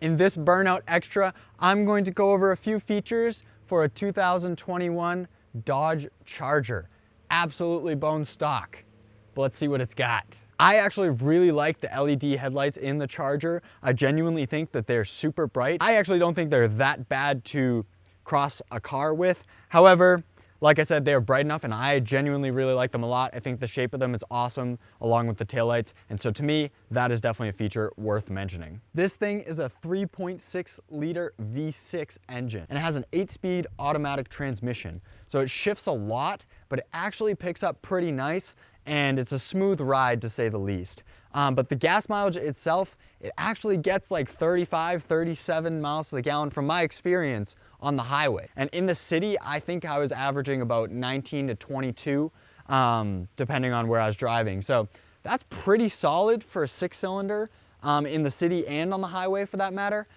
In this Burnout Extra, I'm going to go over a few features for a 2021 Dodge Charger. Absolutely bone stock, but let's see what it's got. I actually really like the LED headlights in the Charger. I genuinely think that they're super bright. I actually don't think they're that bad to cross a car with. However, like I said, they're bright enough and I genuinely really like them a lot. I think the shape of them is awesome along with the taillights. And so to me, that is definitely a feature worth mentioning. This thing is a 3.6 liter V6 engine and it has an 8-speed automatic transmission. So it shifts a lot, but it actually picks up pretty nice and it's a smooth ride to say the least. But the gas mileage itself, it actually gets like 35, 37 miles to the gallon from my experience on the highway. And in the city, I think I was averaging about 19 to 22, depending on where I was driving. So that's pretty solid for a 6-cylinder in the city and on the highway for that matter.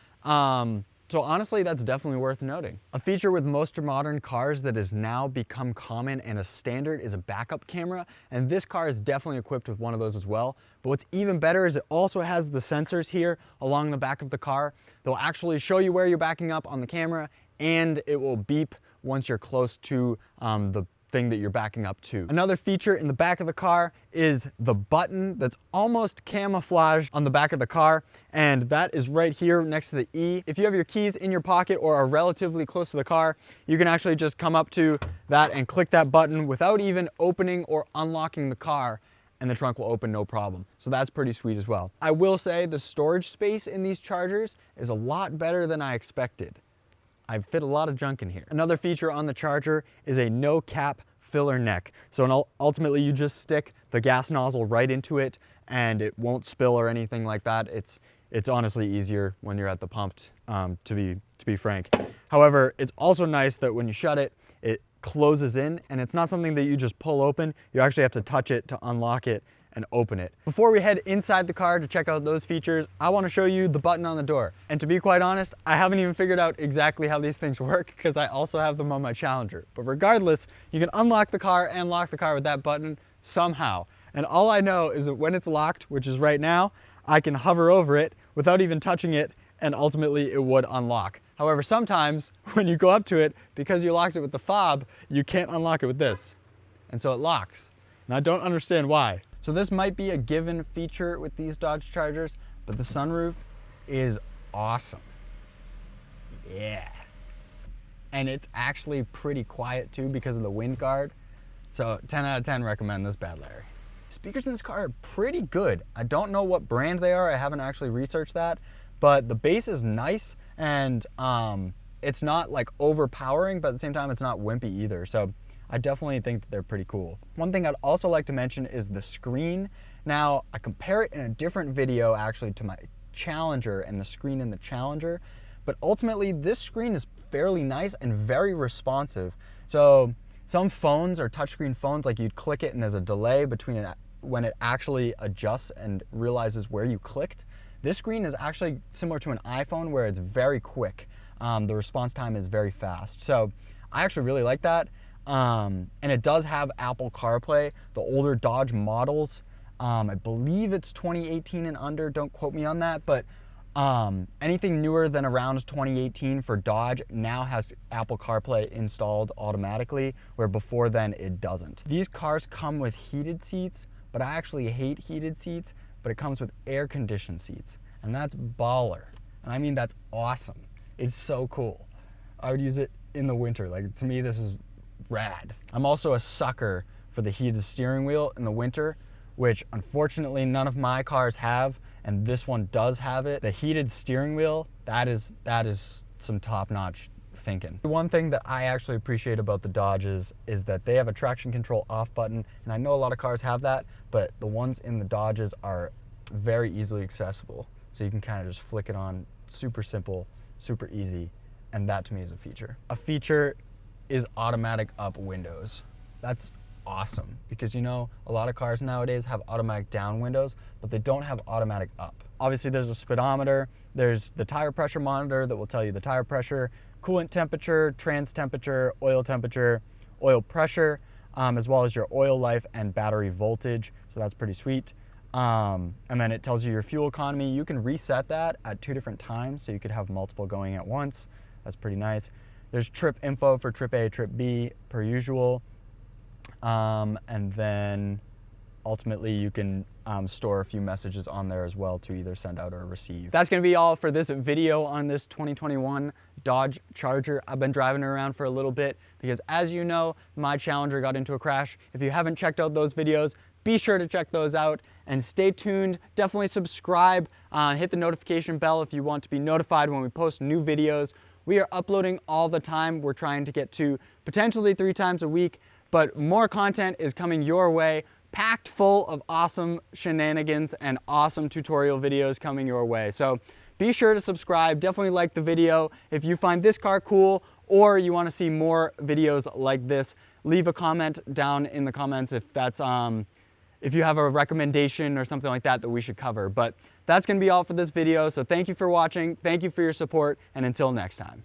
So honestly, that's definitely worth noting. A feature with most modern cars that has now become common and a standard is a backup camera, and this car is definitely equipped with one of those as well. But what's even better is it also has the sensors here along the back of the car. They'll actually show you where you're backing up on the camera, and it will beep once you're close to the thing that you're backing up to. Another feature in the back of the car is the button that's almost camouflaged on the back of the car, and that is right here next to the E. If you have your keys in your pocket or are relatively close to the car, you can actually just come up to that and click that button without even opening or unlocking the car, and the trunk will open no problem. So that's pretty sweet as well. I will say the storage space in these Chargers is a lot better than I expected. I fit a lot of junk in here. Another feature on the Charger is a no cap filler neck. So ultimately you just stick the gas nozzle right into it and it won't spill or anything like that. It's honestly easier when you're at the pump, to be frank. However, it's also nice that when you shut it, it closes in and it's not something that you just pull open. You actually have to touch it to unlock it and open it. Before we head inside the car to check out those features, I want to show you the button on the door. And to be quite honest, I haven't even figured out exactly how these things work because I also have them on my Challenger. But regardless, you can unlock the car and lock the car with that button somehow. And all I know is that when it's locked, which is right now, I can hover over it without even touching it and ultimately it would unlock. However, sometimes when you go up to it, because you locked it with the fob, you can't unlock it with this. And so it locks. And I don't understand why. So this might be a given feature with these Dodge Chargers, but the sunroof is awesome. Yeah. And it's actually pretty quiet too because of the wind guard. So 10 out of 10 recommend this bad Larry. Speakers in this car are pretty good. I don't know what brand they are. I haven't actually researched that, but the bass is nice and it's not like overpowering, but at the same time, it's not wimpy either. So I definitely think that they're pretty cool. One thing I'd also like to mention is the screen. Now, I compare it in a different video actually to my Challenger and the screen in the Challenger, but ultimately this screen is fairly nice and very responsive. So some phones or touchscreen phones, like you'd click it and there's a delay between it when it actually adjusts and realizes where you clicked. This screen is actually similar to an iPhone where it's very quick. The response time is very fast. So I actually really like that. And it does have Apple CarPlay. The older Dodge models, I believe it's 2018 and under, don't quote me on that, but anything newer than around 2018 for Dodge now has Apple CarPlay installed automatically, where before then it doesn't. These cars come with heated seats, but I actually hate heated seats, but it comes with air-conditioned seats, and that's baller. And I mean, that's awesome. It's so cool. I would use it in the winter. Like, to me, this is rad. I'm also a sucker for the heated steering wheel in the winter, which unfortunately none of my cars have, and this one does have it. The heated steering wheel, that is some top-notch thinking. The one thing that I actually appreciate about the Dodges is that they have a traction control off button, and I know a lot of cars have that, but the ones in the Dodges are very easily accessible. So you can kind of just flick it on, super simple, super easy, and that to me is a feature. A feature is automatic up windows. That's awesome because, you know, a lot of cars nowadays have automatic down windows, but they don't have automatic up. Obviously there's a speedometer, there's the tire pressure monitor that will tell you the tire pressure, coolant temperature, trans temperature, oil pressure, as well as your oil life and battery voltage. So that's pretty sweet. And then it tells you your fuel economy. You can reset that at 2 different times, so you could have multiple going at once. That's pretty nice. There's trip info for trip A, trip B, per usual. And then ultimately you can store a few messages on there as well to either send out or receive. That's gonna be all for this video on this 2021 Dodge Charger. I've been driving it around for a little bit because, as you know, my Challenger got into a crash. If you haven't checked out those videos, be sure to check those out and stay tuned. Definitely subscribe, hit the notification bell if you want to be notified when we post new videos. We are uploading all the time. We're trying to get to potentially 3 times a week, but more content is coming your way, packed full of awesome shenanigans and awesome tutorial videos coming your way. So be sure to subscribe, definitely like the video. If you find this car cool or you want to see more videos like this, leave a comment down in the comments if that's if you have a recommendation or something like that that we should cover. But that's going to be all for this video. So thank you for watching, thank you for your support, and until next time.